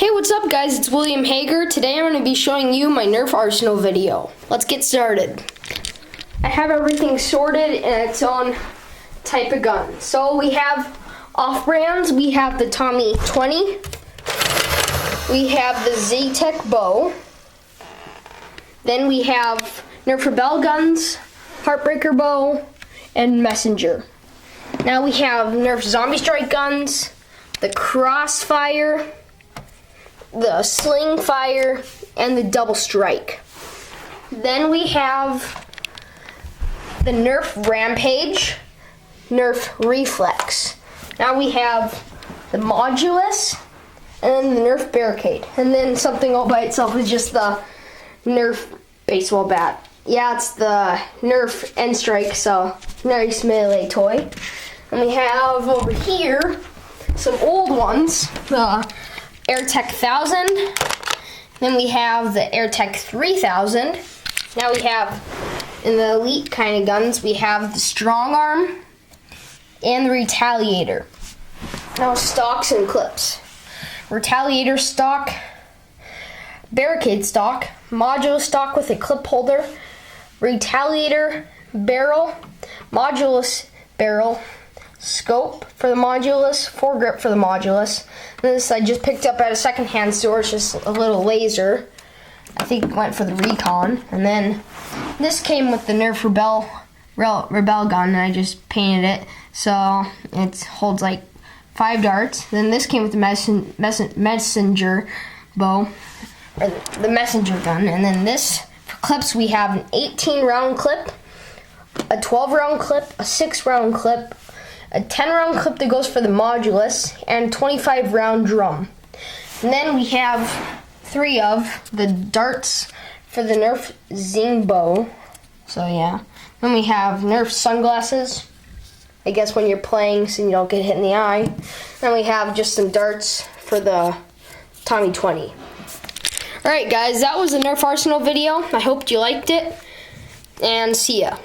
Hey, what's up guys? It's William Hager. Today I'm going to be showing you my Nerf Arsenal video. Let's get started. I have everything sorted in its own type of gun. So we have off-brands. We have the Tommy 20. We have the Z-Tech bow. Then we have Nerf Rebel guns, Heartbreaker bow, and Messenger. Now we have Nerf Zombie Strike guns, the Crossfire, the Sling Fire, and the Double Strike. Then we have the Nerf Rampage, Nerf Reflex. Now we have the Modulus, and then the Nerf Barricade. And then something all by itself is just the Nerf baseball bat. Yeah, it's the Nerf N-Strike, so nice melee toy. And we have over here some old ones, the AirTech 1000. Then we have the AirTech 3000. Now we have, in the elite kind of guns, we have the Strong Arm and the Retaliator. Now stocks and clips. Retaliator stock, Barricade stock, Modulus stock with a clip holder, Retaliator barrel, Modulus barrel, scope for the Modulus, foregrip for the Modulus. This I just picked up at a secondhand store. It's just a little laser. I think it went for the Recon. And then this came with the Nerf Rebel gun, and I just painted it so it holds like 5 darts. Then this came with the Messenger bow, or the Messenger gun. And then this, for clips, we have an 18 round clip, a 12 round clip, a 6 round clip, a 10 round clip that goes for the Modulus, and a 25 round drum. And then we have 3 of the darts for the Nerf Zing bow. So yeah. Then we have Nerf sunglasses, I guess when you're playing so you don't get hit in the eye. Then we have just some darts for the Tommy 20. Alright guys, that was the Nerf Arsenal video. I hope you liked it, and see ya.